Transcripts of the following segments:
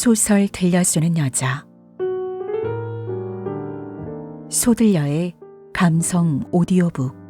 소설 들려주는 여자. 소들려의 감성 오디오북.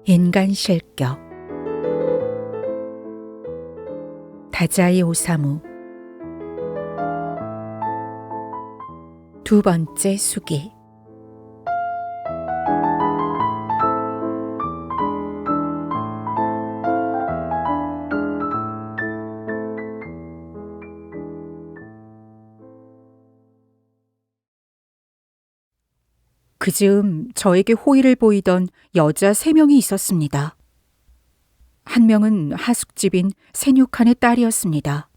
인간 실격. 다자이 오사무. 두 번째 수기. 그즈음 저에게 호의를 보이던 여자 3명이 있었습니다. 한 명은 하숙집인 세뉴칸의 딸이었습니다.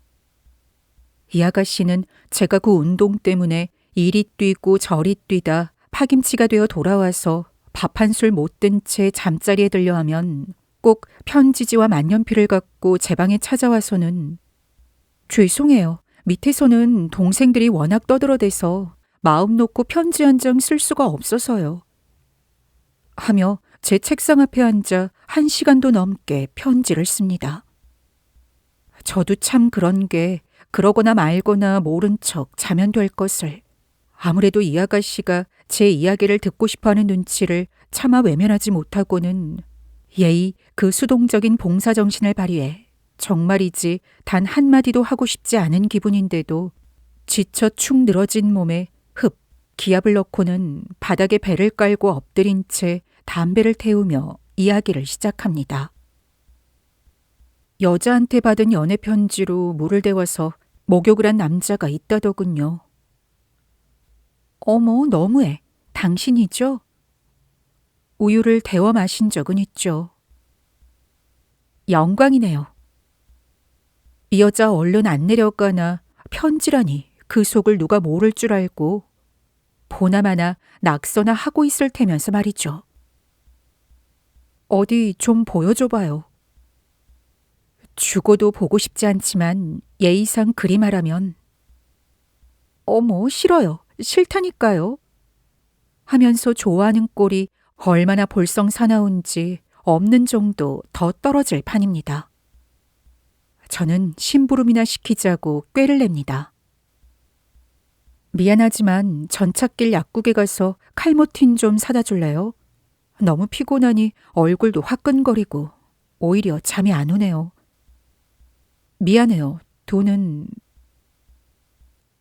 이 아가씨는 제가 그 운동 때문에 이리 뛰고 저리 뛰다 파김치가 되어 돌아와서 밥 한 술 못 든 채 잠자리에 들려 하면 꼭 편지지와 만년필을 갖고 제 방에 찾아와서는 죄송해요. 밑에서는 동생들이 워낙 떠들어대서 마음 놓고 편지 한 장 쓸 수가 없어서요. 하며 제 책상 앞에 앉아 1시간도 넘게 편지를 씁니다. 저도 참 그런 게 그러거나 말거나 모른 척 자면 될 것을, 아무래도 이 아가씨가 제 이야기를 듣고 싶어하는 눈치를 차마 외면하지 못하고는 예의 그 수동적인 봉사정신을 발휘해 정말이지 단 한마디도 하고 싶지 않은 기분인데도 지쳐 축 늘어진 몸에 기압을 넣고는 바닥에 배를 깔고 엎드린 채 담배를 태우며 이야기를 시작합니다. 여자한테 받은 연애 편지로 물을 데워서 목욕을 한 남자가 있다더군요. 어머, 너무해. 당신이죠? 우유를 데워 마신 적은 있죠. 영광이네요. 이 여자 얼른 안 내려가나 편지라니 그 속을 누가 모를 줄 알고 보나마나 낙서나 하고 있을 테면서 말이죠. 어디 좀 보여줘봐요. 죽어도 보고 싶지 않지만 예의상 그리 말하면 어머, 싫어요. 싫다니까요. 하면서 좋아하는 꼴이 얼마나 볼썽 사나운지 없는 정도 더 떨어질 판입니다. 저는 심부름이나 시키자고 꾀를 냅니다. 미안하지만 전찻길 약국에 가서 칼모틴 좀 사다 줄래요? 너무 피곤하니 얼굴도 화끈거리고 오히려 잠이 안 오네요. 미안해요. 돈은...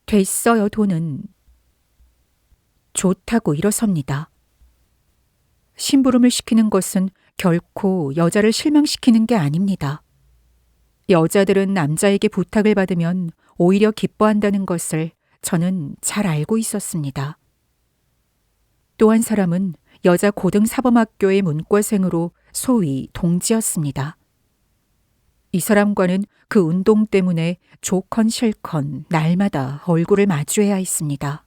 됐어요, 돈은. 좋다고 일어섭니다. 심부름을 시키는 것은 결코 여자를 실망시키는 게 아닙니다. 여자들은 남자에게 부탁을 받으면 오히려 기뻐한다는 것을 저는 잘 알고 있었습니다. 또 한 사람은 여자 고등사범학교의 문과생으로 소위 동지였습니다. 이 사람과는 그 운동 때문에 좋건 싫건 날마다 얼굴을 마주해야 했습니다.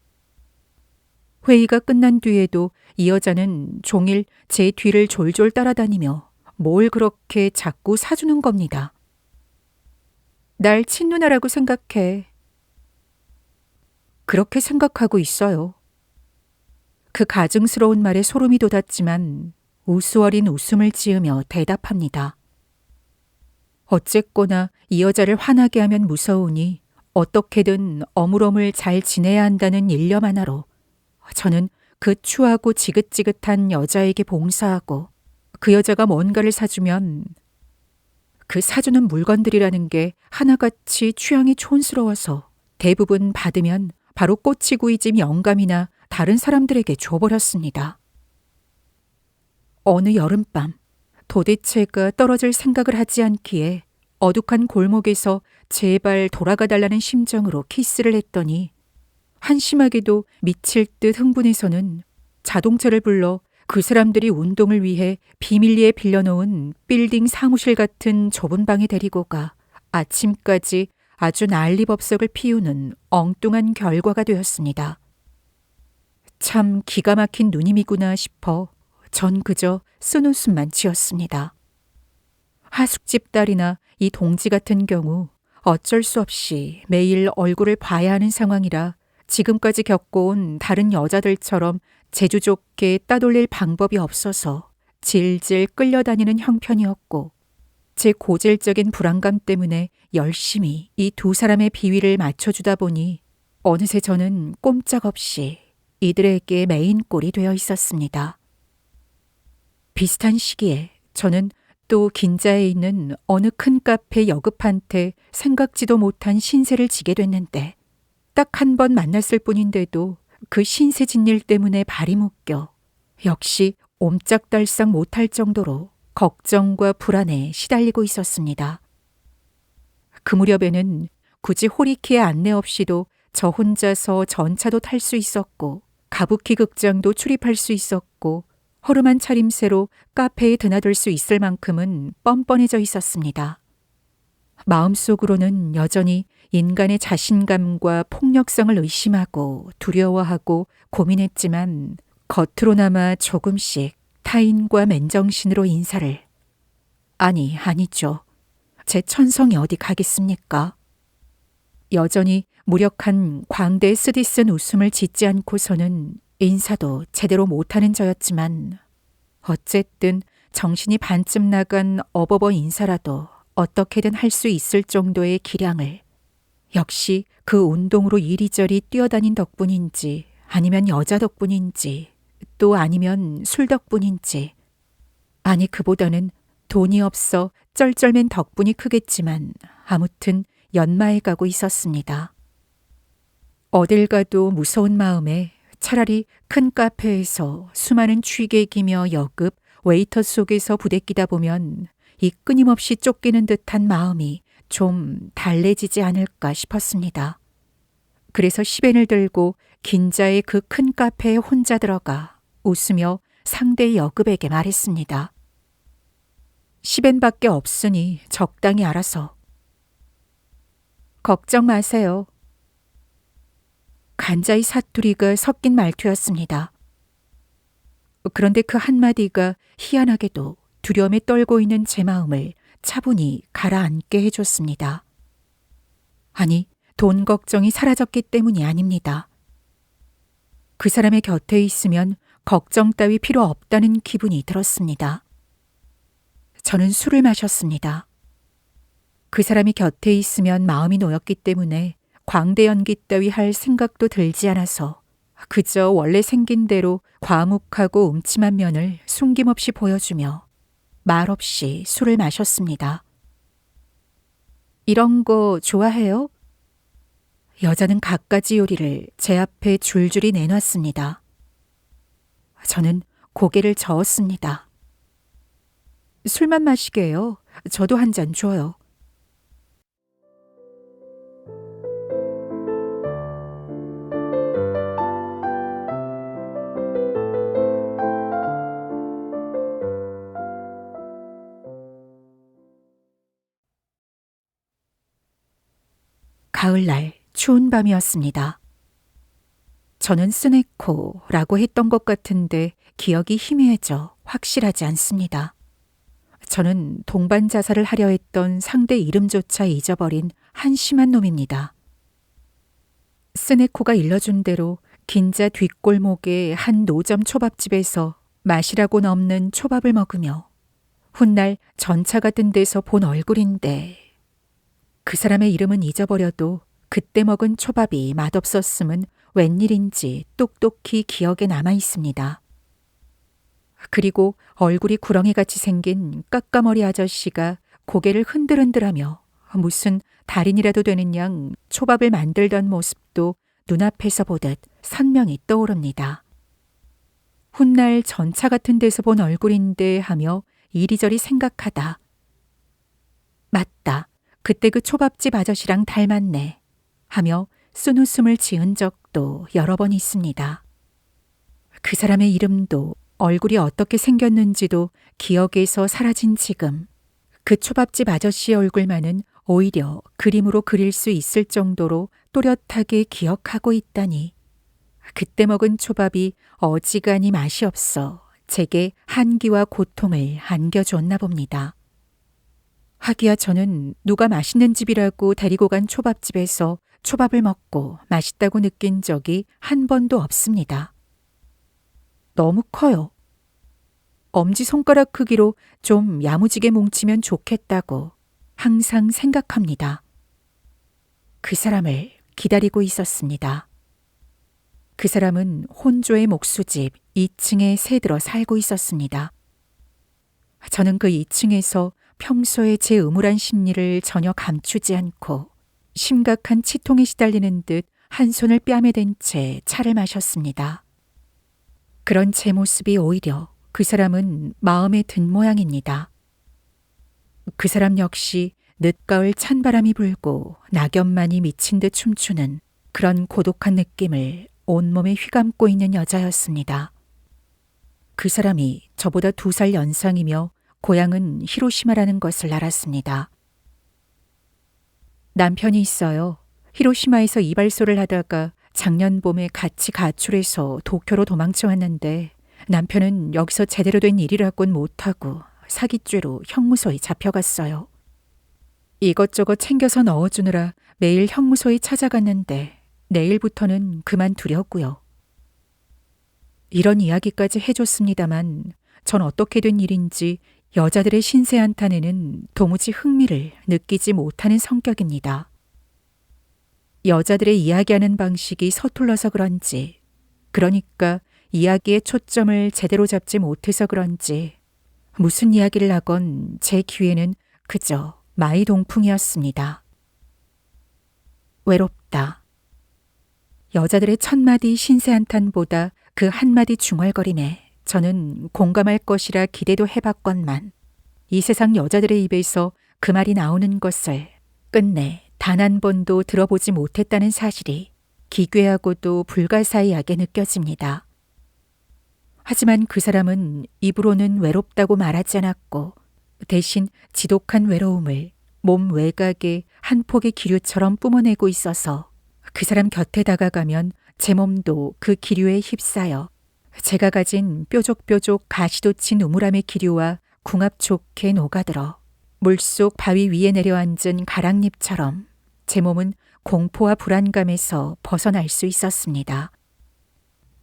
회의가 끝난 뒤에도 이 여자는 종일 제 뒤를 졸졸 따라다니며 뭘 그렇게 자꾸 사주는 겁니다. 날 친누나라고 생각해. 그렇게 생각하고 있어요. 그 가증스러운 말에 소름이 돋았지만 우스워린 웃음을 지으며 대답합니다. 어쨌거나 이 여자를 화나게 하면 무서우니 어떻게든 어물어물 잘 지내야 한다는 일념 하나로 저는 그 추하고 지긋지긋한 여자에게 봉사하고 그 여자가 뭔가를 사주면 그 사주는 물건들이라는 게 하나같이 취향이 촌스러워서 대부분 받으면 바로 꼬치구이집 영감이나 다른 사람들에게 줘버렸습니다. 어느 여름밤 도대체가 떨어질 생각을 하지 않기에 어둑한 골목에서 제발 돌아가달라는 심정으로 키스를 했더니 한심하게도 미칠 듯 흥분해서는 자동차를 불러 그 사람들이 운동을 위해 비밀리에 빌려놓은 빌딩 사무실 같은 좁은 방에 데리고 가 아침까지 아주 난리법석을 피우는 엉뚱한 결과가 되었습니다. 참 기가 막힌 누님이구나 싶어 전 그저 쓴웃음만 지었습니다. 하숙집 딸이나 이 동지 같은 경우 어쩔 수 없이 매일 얼굴을 봐야 하는 상황이라 지금까지 겪어온 다른 여자들처럼 재주 좋게 따돌릴 방법이 없어서 질질 끌려다니는 형편이었고, 제 고질적인 불안감 때문에 열심히 이 두 사람의 비위를 맞춰주다 보니 어느새 저는 꼼짝없이 이들에게 메인꼴이 되어 있었습니다. 비슷한 시기에 저는 또 긴자에 있는 어느 큰 카페 여급한테 생각지도 못한 신세를 지게 됐는데, 딱 한 번 만났을 뿐인데도 그 신세 진일 때문에 발이 묶여 역시 옴짝달싹 못할 정도로 걱정과 불안에 시달리고 있었습니다. 그 무렵에는 굳이 호리키의 안내 없이도 저 혼자서 전차도 탈 수 있었고 가부키 극장도 출입할 수 있었고 허름한 차림새로 카페에 드나들 수 있을 만큼은 뻔뻔해져 있었습니다. 마음속으로는 여전히 인간의 자신감과 폭력성을 의심하고 두려워하고 고민했지만 겉으로나마 조금씩 타인과 맨정신으로 인사를. 아니죠. 제 천성이 어디 가겠습니까? 여전히 무력한 광대에 쓰디쓴 웃음을 짓지 않고서는 인사도 제대로 못하는 저였지만 어쨌든 정신이 반쯤 나간 어버버 인사라도 어떻게든 할 수 있을 정도의 기량을, 역시 그 운동으로 이리저리 뛰어다닌 덕분인지 아니면 여자 덕분인지 또 아니면 술 덕분인지, 아니 그보다는 돈이 없어 쩔쩔맨 덕분이 크겠지만 아무튼 연마해 가고 있었습니다. 어딜 가도 무서운 마음에 차라리 큰 카페에서 수많은 취객이며 여급, 웨이터 속에서 부대끼다 보면 이 끊임없이 쫓기는 듯한 마음이 좀 달래지지 않을까 싶었습니다. 그래서 10엔을 들고 긴자의 그 큰 카페에 혼자 들어가 웃으며 상대 여급에게 말했습니다. 10엔밖에 없으니 적당히 알아서. 걱정 마세요. 간자의 사투리가 섞인 말투였습니다. 그런데 그 한마디가 희한하게도 두려움에 떨고 있는 제 마음을 차분히 가라앉게 해줬습니다. 아니, 돈 걱정이 사라졌기 때문이 아닙니다. 그 사람의 곁에 있으면 걱정 따위 필요 없다는 기분이 들었습니다. 저는 술을 마셨습니다. 그 사람이 곁에 있으면 마음이 놓였기 때문에 광대 연기 따위 할 생각도 들지 않아서 그저 원래 생긴 대로 과묵하고 음침한 면을 숨김없이 보여주며 말없이 술을 마셨습니다. 이런 거 좋아해요? 여자는 갖가지 요리를 제 앞에 줄줄이 내놨습니다. 저는 고개를 저었습니다. 술만 마시게요. 저도 한 잔 줘요. 가을날 추운 밤이었습니다. 저는 스네코라고 했던 것 같은데 기억이 희미해져 확실하지 않습니다. 저는 동반 자살을 하려 했던 상대 이름조차 잊어버린 한심한 놈입니다. 스네코가 일러준 대로 긴자 뒷골목의 한 노점 초밥집에서 맛이라고 넘는 초밥을 먹으며 훗날 전차 같은 데서 본 얼굴인데, 그 사람의 이름은 잊어버려도 그때 먹은 초밥이 맛없었음은 웬일인지 똑똑히 기억에 남아 있습니다. 그리고 얼굴이 구렁이같이 생긴 까까머리 아저씨가 고개를 흔들흔들하며 무슨 달인이라도 되는 양 초밥을 만들던 모습도 눈앞에서 보듯 선명히 떠오릅니다. 훗날 전차 같은 데서 본 얼굴인데 하며 이리저리 생각하다. 맞다. 그때 그 초밥집 아저씨랑 닮았네 하며 쓴웃음을 지은 적도 여러 번 있습니다. 그 사람의 이름도 얼굴이 어떻게 생겼는지도 기억에서 사라진 지금, 그 초밥집 아저씨의 얼굴만은 오히려 그림으로 그릴 수 있을 정도로 또렷하게 기억하고 있다니. 그때 먹은 초밥이 어지간히 맛이 없어 제게 한기와 고통을 안겨줬나 봅니다. 하기야 저는 누가 맛있는 집이라고 데리고 간 초밥집에서 초밥을 먹고 맛있다고 느낀 적이 한 번도 없습니다. 너무 커요. 엄지손가락 크기로 좀 야무지게 뭉치면 좋겠다고 항상 생각합니다. 그 사람을 기다리고 있었습니다. 그 사람은 혼조의 목수집 2층에 새들어 살고 있었습니다. 저는 그 2층에서 평소에 제 음울한 심리를 전혀 감추지 않고 심각한 치통에 시달리는 듯 한 손을 뺨에 댄 채 차를 마셨습니다. 그런 제 모습이 오히려 그 사람은 마음에 든 모양입니다. 그 사람 역시 늦가을 찬바람이 불고 낙엽만이 미친 듯 춤추는 그런 고독한 느낌을 온몸에 휘감고 있는 여자였습니다. 그 사람이 저보다 2살 연상이며 고향은 히로시마라는 것을 알았습니다. 남편이 있어요. 히로시마에서 이발소를 하다가 작년 봄에 같이 가출해서 도쿄로 도망쳐 왔는데 남편은 여기서 제대로 된 일이라곤 못하고 사기죄로 형무소에 잡혀갔어요. 이것저것 챙겨서 넣어주느라 매일 형무소에 찾아갔는데 내일부터는 그만두려고요. 이런 이야기까지 해줬습니다만 전 어떻게 된 일인지 여자들의 신세 한탄에는 도무지 흥미를 느끼지 못하는 성격입니다. 여자들의 이야기하는 방식이 서툴러서 그런지, 그러니까 이야기의 초점을 제대로 잡지 못해서 그런지 무슨 이야기를 하건 제 귀에는 그저 마이동풍이었습니다. 외롭다. 여자들의 천마디 신세한탄보다 그 한마디 중얼거림에 저는 공감할 것이라 기대도 해봤건만 이 세상 여자들의 입에서 그 말이 나오는 것을 끝내 단 한 번도 들어보지 못했다는 사실이 기괴하고도 불가사의하게 느껴집니다. 하지만 그 사람은 입으로는 외롭다고 말하지 않았고 대신 지독한 외로움을 몸 외곽에 한 폭의 기류처럼 뿜어내고 있어서 그 사람 곁에 다가가면 제 몸도 그 기류에 휩싸여 제가 가진 뾰족뾰족 가시돋친 우물함의 기류와 궁합 좋게 녹아들어 물속 바위 위에 내려앉은 가랑잎처럼 제 몸은 공포와 불안감에서 벗어날 수 있었습니다.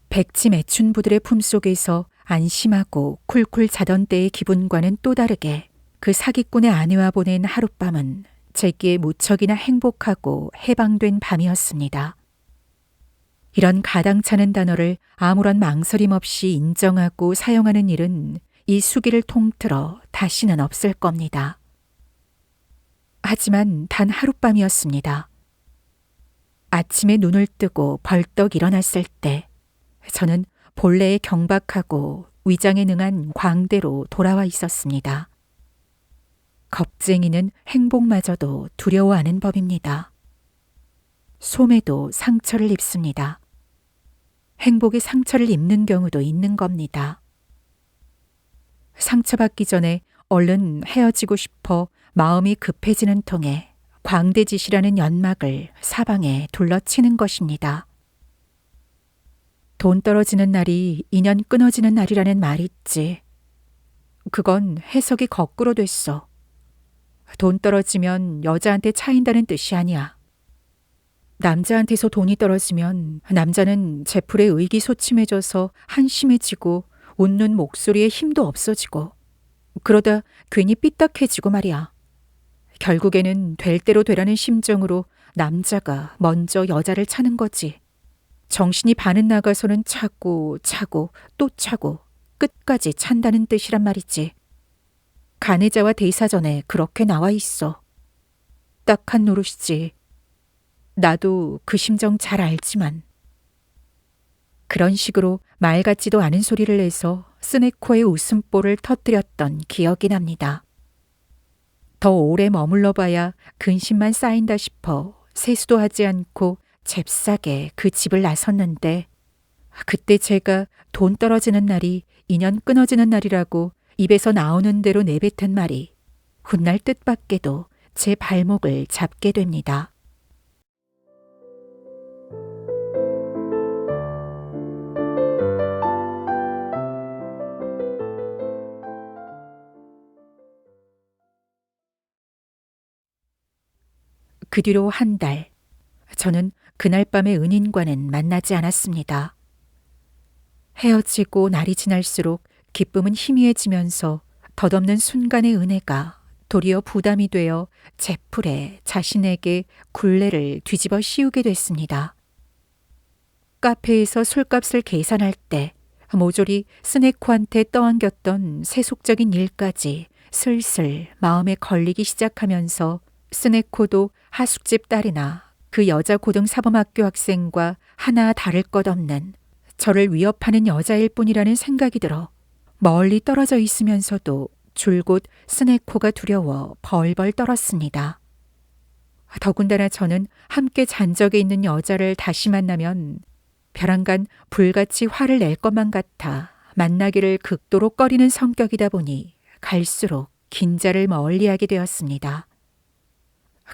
백치 매춘부들의 품속에서 안심하고 쿨쿨 자던 때의 기분과는 또 다르게 그 사기꾼의 아내와 보낸 하룻밤은 제게 무척이나 행복하고 해방된 밤이었습니다. 이런 가당찮은 단어를 아무런 망설임 없이 인정하고 사용하는 일은 이 수기를 통틀어 다시는 없을 겁니다. 하지만 단 하룻밤이었습니다. 아침에 눈을 뜨고 벌떡 일어났을 때 저는 본래의 경박하고 위장에 능한 광대로 돌아와 있었습니다. 겁쟁이는 행복마저도 두려워하는 법입니다. 소매도 상처를 입습니다. 행복이 상처를 입는 경우도 있는 겁니다. 상처받기 전에 얼른 헤어지고 싶어 마음이 급해지는 통에 광대짓이라는 연막을 사방에 둘러치는 것입니다. 돈 떨어지는 날이 인연 끊어지는 날이라는 말이 있지. 그건 해석이 거꾸로 됐어. 돈 떨어지면 여자한테 차인다는 뜻이 아니야. 남자한테서 돈이 떨어지면 남자는 제풀에 의기소침해져서 한심해지고 웃는 목소리에 힘도 없어지고 그러다 괜히 삐딱해지고 말이야. 결국에는 될 대로 되라는 심정으로 남자가 먼저 여자를 차는 거지. 정신이 반은 나가서는 차고 차고 또 차고 끝까지 찬다는 뜻이란 말이지. 가해자와 대사전에 그렇게 나와 있어. 딱한 노릇이지. 나도 그 심정 잘 알지만. 그런 식으로 말 같지도 않은 소리를 내서 스네코의 웃음보를 터뜨렸던 기억이 납니다. 더 오래 머물러 봐야 근심만 쌓인다 싶어 세수도 하지 않고 잽싸게 그 집을 나섰는데 그때 제가 돈 떨어지는 날이 인연 끊어지는 날이라고 입에서 나오는 대로 내뱉은 말이 훗날 뜻밖에도 제 발목을 잡게 됩니다. 그 뒤로 한 달, 저는 그날 밤에 은인과는 만나지 않았습니다. 헤어지고 날이 지날수록 기쁨은 희미해지면서 덧없는 순간의 은혜가 도리어 부담이 되어 제풀에 자신에게 굴레를 뒤집어 씌우게 됐습니다. 카페에서 술값을 계산할 때 모조리 스네코한테 떠안겼던 세속적인 일까지 슬슬 마음에 걸리기 시작하면서 스네코도 하숙집 딸이나 그 여자 고등사범학교 학생과 하나 다를 것 없는 저를 위협하는 여자일 뿐이라는 생각이 들어 멀리 떨어져 있으면서도 줄곧 스네코가 두려워 벌벌 떨었습니다. 더군다나 저는 함께 잔 적에 있는 여자를 다시 만나면 벼랑간 불같이 화를 낼 것만 같아 만나기를 극도로 꺼리는 성격이다 보니 갈수록 긴자를 멀리하게 되었습니다.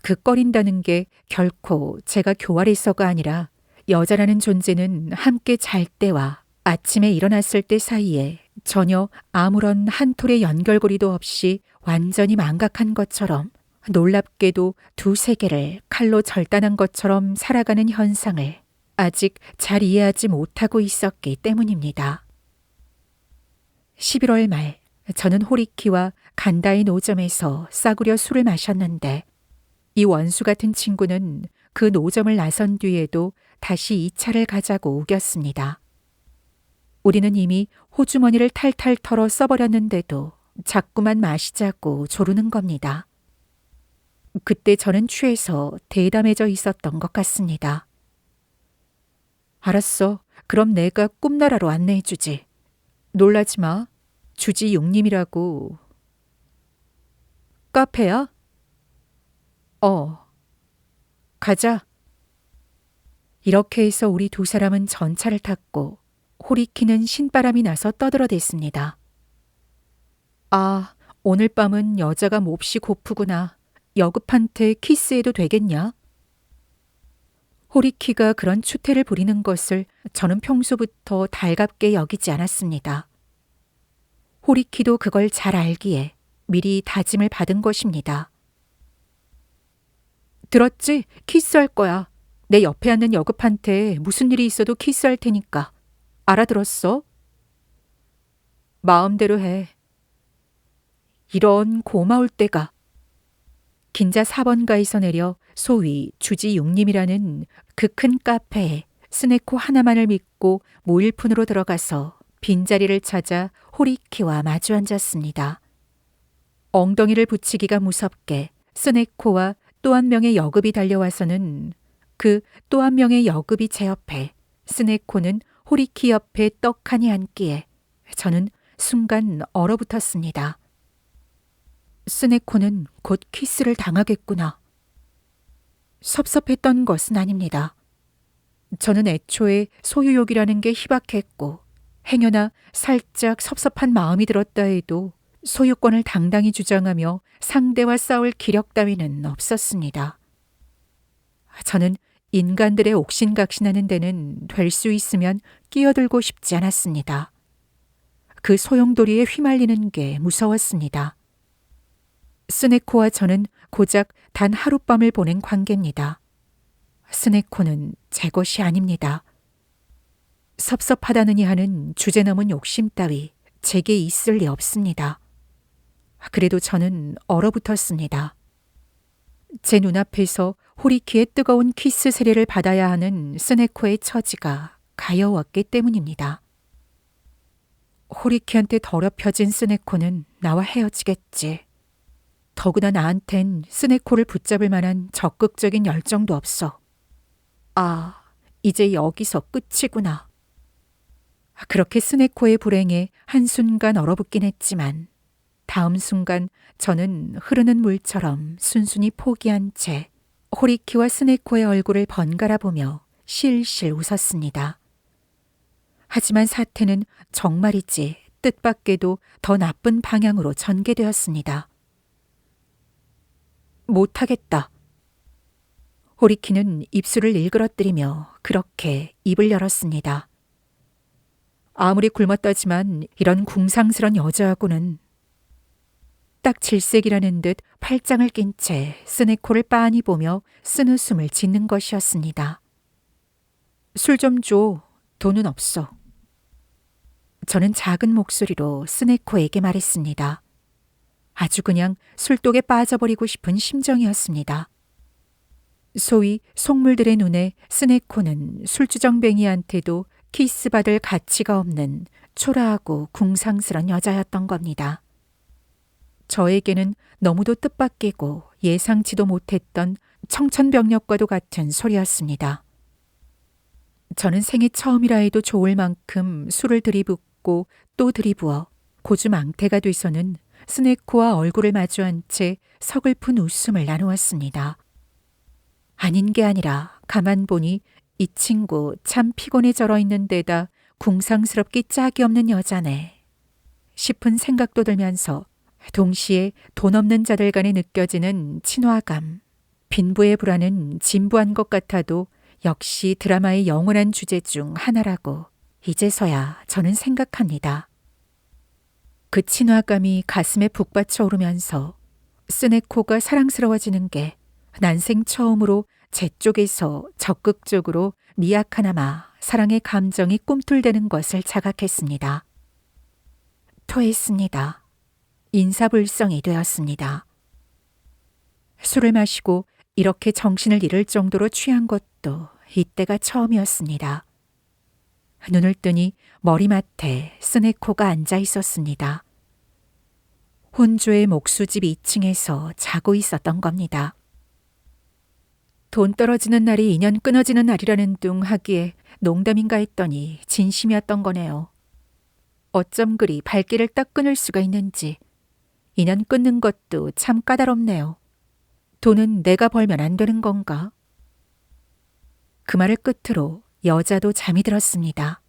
그 꺼린다는 게 결코 제가 교활해서가 아니라 여자라는 존재는 함께 잘 때와 아침에 일어났을 때 사이에 전혀 아무런 한 톨의 연결고리도 없이 완전히 망각한 것처럼 놀랍게도 두세 개를 칼로 절단한 것처럼 살아가는 현상을 아직 잘 이해하지 못하고 있었기 때문입니다. 11월 말 저는 호리키와 간다이 노점에서 싸구려 술을 마셨는데 이 원수 같은 친구는 그 노점을 나선 뒤에도 다시 2차를 가자고 우겼습니다. 우리는 이미 호주머니를 탈탈 털어 써버렸는데도 자꾸만 마시자고 조르는 겁니다. 그때 저는 취해서 대담해져 있었던 것 같습니다. 알았어. 그럼 내가 꿈나라로 안내해주지. 놀라지 마. 주지용님이라고. 카페야? 가자. 이렇게 해서 우리 두 사람은 전차를 탔고 호리키는 신바람이 나서 떠들어댔습니다. 아, 오늘 밤은 여자가 몹시 고프구나. 여급한테 키스해도 되겠냐? 호리키가 그런 추태를 부리는 것을 저는 평소부터 달갑게 여기지 않았습니다. 호리키도 그걸 잘 알기에 미리 다짐을 받은 것입니다. 들었지? 키스할 거야. 내 옆에 앉는 여급한테 무슨 일이 있어도 키스할 테니까. 알아들었어? 마음대로 해. 이런 고마울 때가. 긴자 4번가에서 내려 소위 주지용님이라는 그 큰 카페에 스네코 하나만을 믿고 모일푼으로 들어가서 빈자리를 찾아 호리키와 마주 앉았습니다. 엉덩이를 붙이기가 무섭게 스네코와 또 한 명의 여급이 달려와서는 그 또 한 명의 여급이 제 옆에, 스네코는 호리키 옆에 떡하니 앉기에 저는 순간 얼어붙었습니다. 스네코는 곧 키스를 당하겠구나. 섭섭했던 것은 아닙니다. 저는 애초에 소유욕이라는 게 희박했고 행여나 살짝 섭섭한 마음이 들었다 해도 소유권을 당당히 주장하며 상대와 싸울 기력 따위는 없었습니다. 저는 인간들의 옥신각신하는 데는 될 수 있으면 끼어들고 싶지 않았습니다. 그 소용돌이에 휘말리는 게 무서웠습니다. 스네코와 저는 고작 단 하룻밤을 보낸 관계입니다. 스네코는 제 것이 아닙니다. 섭섭하다느니 하는 주제넘은 욕심 따위 제게 있을 리 없습니다. 그래도 저는 얼어붙었습니다. 제 눈앞에서 호리키의 뜨거운 키스 세례를 받아야 하는 스네코의 처지가 가여웠기 때문입니다. 호리키한테 더럽혀진 스네코는 나와 헤어지겠지. 더구나 나한텐 스네코를 붙잡을 만한 적극적인 열정도 없어. 아, 이제 여기서 끝이구나. 그렇게 스네코의 불행에 한순간 얼어붙긴 했지만 다음 순간 저는 흐르는 물처럼 순순히 포기한 채 호리키와 스네코의 얼굴을 번갈아 보며 실실 웃었습니다. 하지만 사태는 정말이지 뜻밖에도 더 나쁜 방향으로 전개되었습니다. 못하겠다. 호리키는 입술을 일그러뜨리며 그렇게 입을 열었습니다. 아무리 굶었다지만 이런 궁상스런 여자하고는. 딱 질색이라는 듯 팔짱을 낀 채 스네코를 빤히 보며 쓴웃음을 짓는 것이었습니다. 술 좀 줘. 돈은 없어. 저는 작은 목소리로 스네코에게 말했습니다. 아주 그냥 술독에 빠져버리고 싶은 심정이었습니다. 소위 속물들의 눈에 스네코는 술주정뱅이한테도 키스받을 가치가 없는 초라하고 궁상스런 여자였던 겁니다. 저에게는 너무도 뜻밖이고 예상치도 못했던 청천벽력과도 같은 소리였습니다. 저는 생애 처음이라 해도 좋을 만큼 술을 들이붓고 또 들이부어 고주망태가 돼서는 스네코와 얼굴을 마주한 채 서글픈 웃음을 나누었습니다. 아닌 게 아니라 가만 보니 이 친구 참 피곤에 절어 있는 데다 궁상스럽기 짝이 없는 여자네 싶은 생각도 들면서 동시에 돈 없는 자들 간에 느껴지는 친화감, 빈부의 불안은 진부한 것 같아도 역시 드라마의 영원한 주제 중 하나라고 이제서야 저는 생각합니다. 그 친화감이 가슴에 북받쳐 오르면서 스네코가 사랑스러워지는 게 난생 처음으로 제 쪽에서 적극적으로 미약하나마 사랑의 감정이 꿈틀대는 것을 자각했습니다. 토했습니다. 인사불성이 되었습니다. 술을 마시고 이렇게 정신을 잃을 정도로 취한 것도 이때가 처음이었습니다. 눈을 뜨니 머리맡에 스네코가 앉아 있었습니다. 혼조의 목수집 2층에서 자고 있었던 겁니다. 돈 떨어지는 날이 인연 끊어지는 날이라는 둥 하기에 농담인가 했더니 진심이었던 거네요. 어쩜 그리 발길을 딱 끊을 수가 있는지. 인연 끊는 것도 참 까다롭네요. 돈은 내가 벌면 안 되는 건가? 그 말을 끝으로 여자도 잠이 들었습니다.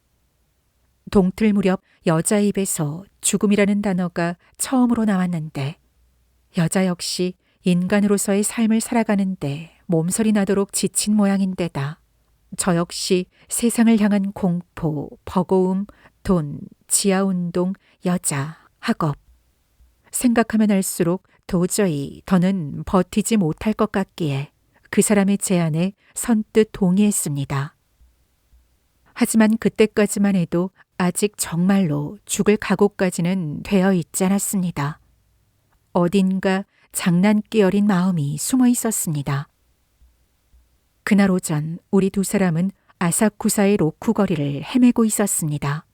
동틀 무렵 여자 입에서 죽음이라는 단어가 처음으로 나왔는데 여자 역시 인간으로서의 삶을 살아가는데 몸서리 나도록 지친 모양인데다 저 역시 세상을 향한 공포, 버거움, 돈, 지하운동, 여자, 학업 생각하면 할수록 도저히 더는 버티지 못할 것 같기에 그 사람의 제안에 선뜻 동의했습니다. 하지만 그때까지만 해도 아직 정말로 죽을 각오까지는 되어 있지 않았습니다. 어딘가 장난기 어린 마음이 숨어 있었습니다. 그날 오전 우리 두 사람은 아사쿠사의 로쿠 거리를 헤매고 있었습니다.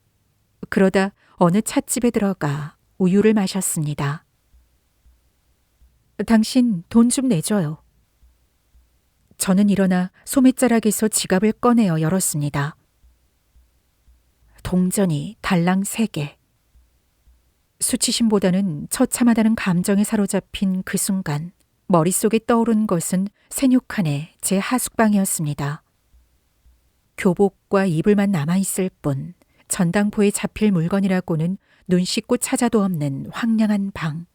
그러다 어느 찻집에 들어가 우유를 마셨습니다. 당신 돈 좀 내줘요. 저는 일어나 소매자락에서 지갑을 꺼내어 열었습니다. 동전이 달랑 3개. 수치심보다는 처참하다는 감정에 사로잡힌 그 순간 머릿속에 떠오른 것은 생육한의 제 하숙방이었습니다. 교복과 이불만 남아있을 뿐 전당포에 잡힐 물건이라고는 눈 씻고 찾아도 없는 황량한 방.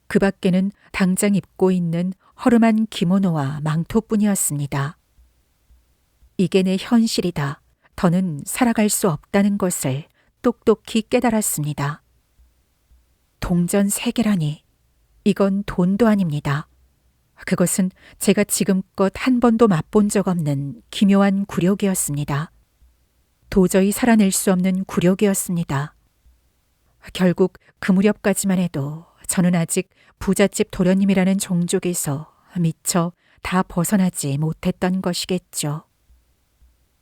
그 밖에는 당장 입고 있는 허름한 기모노와 망토뿐이었습니다. 이게 내 현실이다. 더는 살아갈 수 없다는 것을 똑똑히 깨달았습니다. 동전 3개라니. 이건 돈도 아닙니다. 그것은 제가 지금껏 한 번도 맛본 적 없는 기묘한 굴욕이었습니다. 도저히 살아낼 수 없는 굴욕이었습니다. 결국 그 무렵까지만 해도 저는 아직 부잣집 도련님이라는 종족에서 미처 다 벗어나지 못했던 것이겠죠.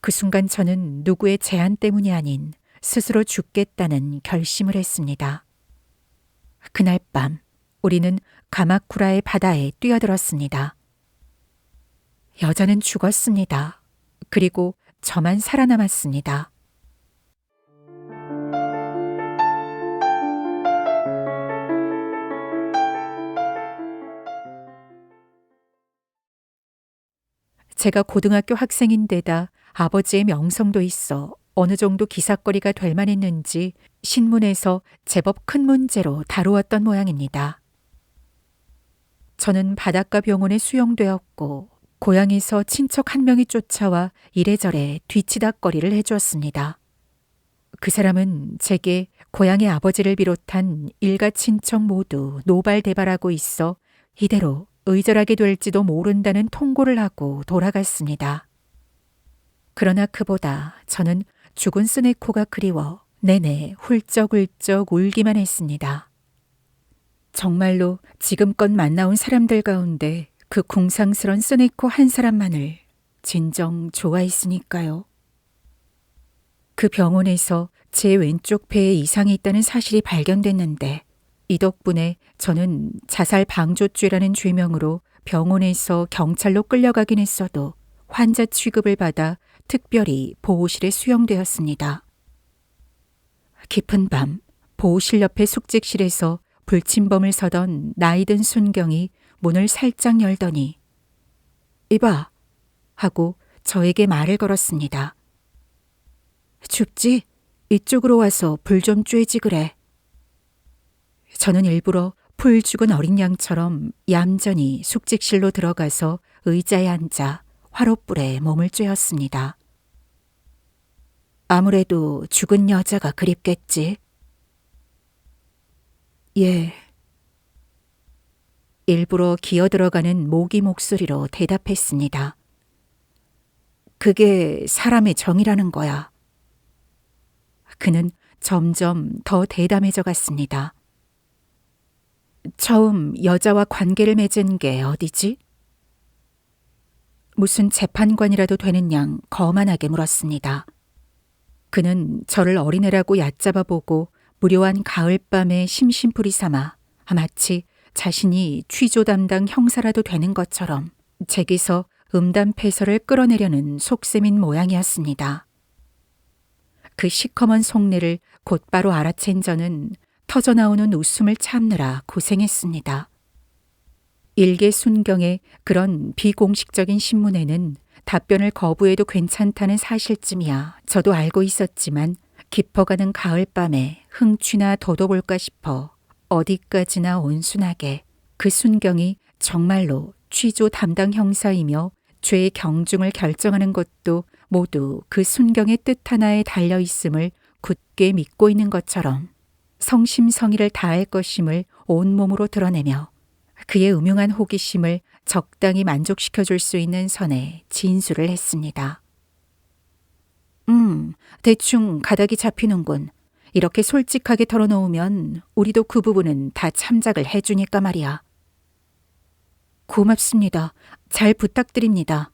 그 순간 저는 누구의 제안 때문이 아닌 스스로 죽겠다는 결심을 했습니다. 그날 밤 우리는 가마쿠라의 바다에 뛰어들었습니다. 여자는 죽었습니다. 그리고 저만 살아남았습니다. 제가 고등학교 학생인데다 아버지의 명성도 있어 어느 정도 기사거리가 될 만했는지 신문에서 제법 큰 문제로 다루었던 모양입니다. 저는 바닷가 병원에 수용되었고 고향에서 친척 한 명이 쫓아와 이래저래 뒤치다꺼리를 해주었습니다. 그 사람은 제게 고향의 아버지를 비롯한 일가 친척 모두 노발대발하고 있어 이대로 의절하게 될지도 모른다는 통고를 하고 돌아갔습니다. 그러나 그보다 저는 죽은 스네코가 그리워 내내 훌쩍훌쩍 울기만 했습니다. 정말로 지금껏 만나온 사람들 가운데 그 궁상스런 스네코 한 사람만을 진정 좋아했으니까요. 그 병원에서 제 왼쪽 배에 이상이 있다는 사실이 발견됐는데 이 덕분에 저는 자살 방조죄라는 죄명으로 병원에서 경찰로 끌려가긴 했어도 환자 취급을 받아 특별히 보호실에 수용되었습니다. 깊은 밤 보호실 옆의 숙직실에서 불침범을 서던 나이든 순경이 문을 살짝 열더니 이봐 하고 저에게 말을 걸었습니다. 춥지? 이쪽으로 와서 불 좀 쬐지 그래. 저는 일부러 풀 죽은 어린 양처럼 얌전히 숙직실로 들어가서 의자에 앉아 화롯불에 몸을 쬐었습니다. 아무래도 죽은 여자가 그립겠지. 예. 일부러 기어들어가는 모기 목소리로 대답했습니다. 그게 사람의 정이라는 거야. 그는 점점 더 대담해져 갔습니다. 처음 여자와 관계를 맺은 게 어디지? 무슨 재판관이라도 되는 양 거만하게 물었습니다. 그는 저를 어린애라고 얕잡아보고 무료한 가을밤에 심심풀이 삼아 마치 자신이 취조 담당 형사라도 되는 것처럼 제게서 음담패설을 끌어내려는 속셈인 모양이었습니다. 그 시커먼 속내를 곧바로 알아챈 저는 터져나오는 웃음을 참느라 고생했습니다. 일개 순경의 그런 비공식적인 신문에는 답변을 거부해도 괜찮다는 사실쯤이야 저도 알고 있었지만 깊어가는 가을밤에 흥취나 돋워볼까 싶어 어디까지나 온순하게 그 순경이 정말로 취조 담당 형사이며 죄의 경중을 결정하는 것도 모두 그 순경의 뜻 하나에 달려 있음을 굳게 믿고 있는 것처럼 성심성의를 다할 것임을 온몸으로 드러내며 그의 음흉한 호기심을 적당히 만족시켜줄 수 있는 선에 진술을 했습니다. 대충 가닥이 잡히는군. 이렇게 솔직하게 털어놓으면 우리도 그 부분은 다 참작을 해주니까 말이야. 고맙습니다. 잘 부탁드립니다.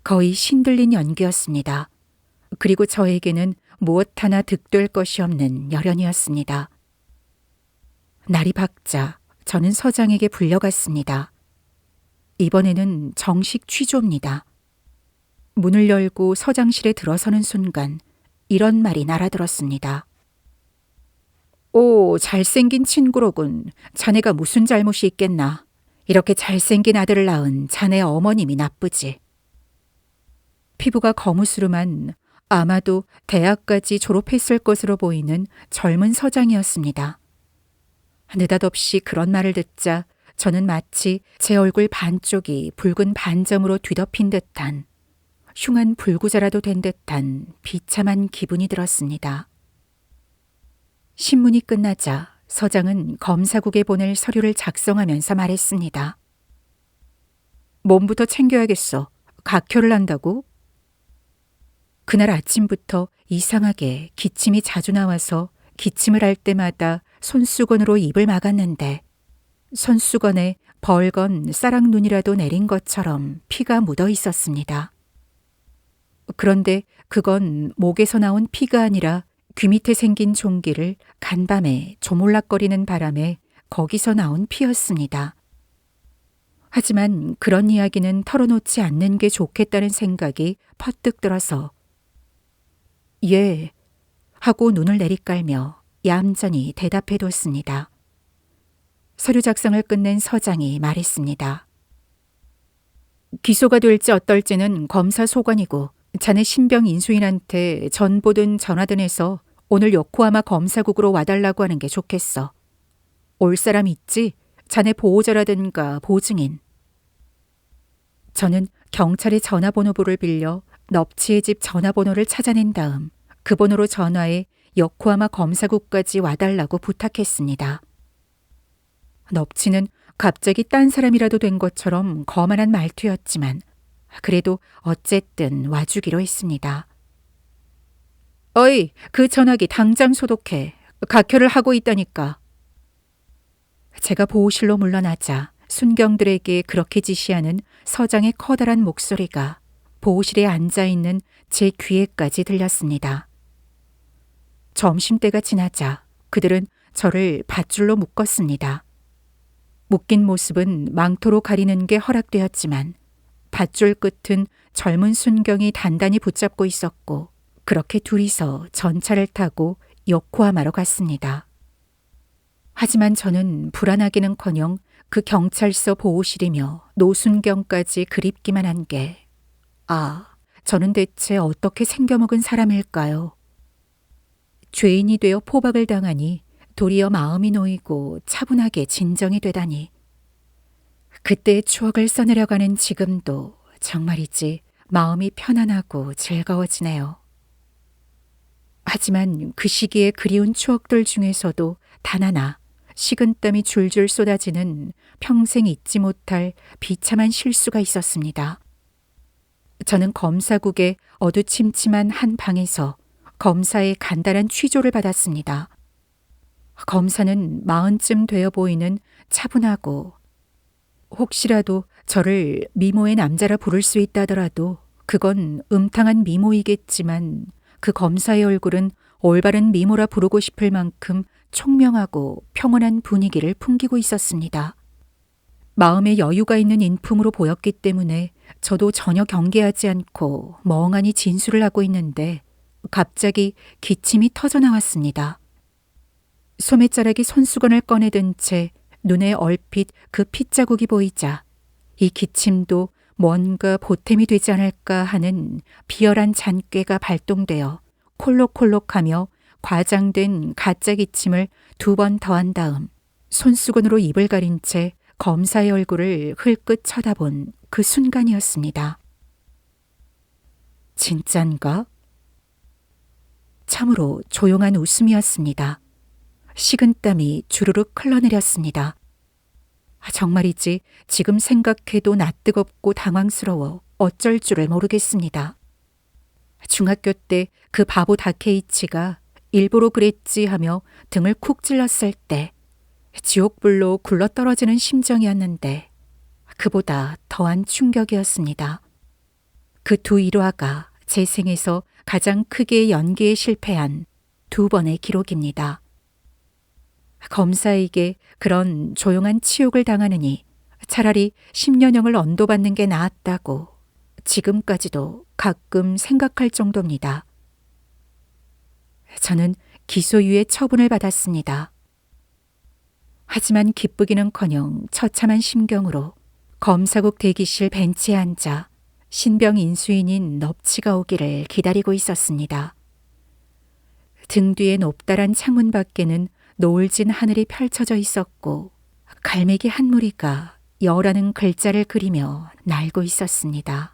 거의 신들린 연기였습니다. 그리고 저에게는 무엇 하나 득될 것이 없는 열연이었습니다. 날이 밝자 저는 서장에게 불려갔습니다. 이번에는 정식 취조입니다. 문을 열고 서장실에 들어서는 순간 이런 말이 날아들었습니다. 오, 잘생긴 친구로군. 자네가 무슨 잘못이 있겠나. 이렇게 잘생긴 아들을 낳은 자네 어머님이 나쁘지. 피부가 거무스름한 아마도 대학까지 졸업했을 것으로 보이는 젊은 서장이었습니다. 느닷없이 그런 말을 듣자 저는 마치 제 얼굴 반쪽이 붉은 반점으로 뒤덮인 듯한 흉한 불구자라도 된 듯한 비참한 기분이 들었습니다. 신문이 끝나자 서장은 검사국에 보낼 서류를 작성하면서 말했습니다. 몸부터 챙겨야겠어. 각혈을 한다고? 그날 아침부터 이상하게 기침이 자주 나와서 기침을 할 때마다 손수건으로 입을 막았는데 손수건에 벌건 쌀락눈이라도 내린 것처럼 피가 묻어 있었습니다. 그런데 그건 목에서 나온 피가 아니라 귀 밑에 생긴 종기를 간밤에 조물락거리는 바람에 거기서 나온 피였습니다. 하지만 그런 이야기는 털어놓지 않는 게 좋겠다는 생각이 퍼뜩 들어서 예 하고 눈을 내리깔며 얌전히 대답해뒀습니다. 서류 작성을 끝낸 서장이 말했습니다. 기소가 될지 어떨지는 검사 소관이고 자네 신병 인수인한테 전보든 전화든 해서 오늘 요코하마 검사국으로 와달라고 하는 게 좋겠어. 올 사람 있지? 자네 보호자라든가 보증인. 저는 경찰의 전화번호부를 빌려 넙치의 집 전화번호를 찾아낸 다음 그 번호로 전화해 요코하마 검사국까지 와달라고 부탁했습니다. 넙치는 갑자기 딴 사람이라도 된 것처럼 거만한 말투였지만 그래도 어쨌든 와주기로 했습니다. 어이, 그 전화기 당장 소독해. 각혈을 하고 있다니까. 제가 보호실로 물러나자 순경들에게 그렇게 지시하는 서장의 커다란 목소리가 보호실에 앉아있는 제 귀에까지 들렸습니다. 점심때가 지나자 그들은 저를 밧줄로 묶었습니다. 묶인 모습은 망토로 가리는 게 허락되었지만 밧줄 끝은 젊은 순경이 단단히 붙잡고 있었고 그렇게 둘이서 전차를 타고 요코하마로 갔습니다. 하지만 저는 불안하기는커녕 그 경찰서 보호실이며 노순경까지 그립기만 한 게 저는 대체 어떻게 생겨먹은 사람일까요? 죄인이 되어 포박을 당하니 도리어 마음이 놓이고 차분하게 진정이 되다니. 그때의 추억을 써내려가는 지금도 정말이지 마음이 편안하고 즐거워지네요. 하지만 그 시기의 그리운 추억들 중에서도 단 하나 식은땀이 줄줄 쏟아지는 평생 잊지 못할 비참한 실수가 있었습니다. 저는 검사국의 어두침침한 한 방에서 검사의 간단한 취조를 받았습니다. 검사는 40쯤 되어 보이는 차분하고 혹시라도 저를 미모의 남자라 부를 수 있다더라도 그건 음탕한 미모이겠지만 그 검사의 얼굴은 올바른 미모라 부르고 싶을 만큼 총명하고 평온한 분위기를 풍기고 있었습니다. 마음에 여유가 있는 인품으로 보였기 때문에 저도 전혀 경계하지 않고 멍하니 진술을 하고 있는데 갑자기 기침이 터져나왔습니다. 소매자락이 손수건을 꺼내든 채 눈에 얼핏 그 핏자국이 보이자 이 기침도 뭔가 보탬이 되지 않을까 하는 비열한 잔꾀가 발동되어 콜록콜록하며 과장된 가짜 기침을 2번 더한 다음 손수건으로 입을 가린 채 검사의 얼굴을 흘끗 쳐다본 그 순간이었습니다. 진짠가? 참으로 조용한 웃음이었습니다. 식은땀이 주르륵 흘러내렸습니다. 정말이지 지금 생각해도 낯뜨겁고 당황스러워 어쩔 줄을 모르겠습니다. 중학교 때 그 바보 다케이치가 일부러 그랬지 하며 등을 쿡 찔렀을 때 지옥불로 굴러떨어지는 심정이었는데 그보다 더한 충격이었습니다. 그 두 일화가 제 생에서 가장 크게 연기에 실패한 2번의 기록입니다. 검사에게 그런 조용한 치욕을 당하느니 차라리 10년형을 언도받는 게 나았다고 지금까지도 가끔 생각할 정도입니다. 저는 기소유예 처분을 받았습니다. 하지만 기쁘기는커녕 처참한 심경으로 검사국 대기실 벤치에 앉아 신병 인수인인 넙치가 오기를 기다리고 있었습니다. 등 뒤에 높다란 창문 밖에는 노을진 하늘이 펼쳐져 있었고 갈매기 한 무리가 여라는 글자를 그리며 날고 있었습니다.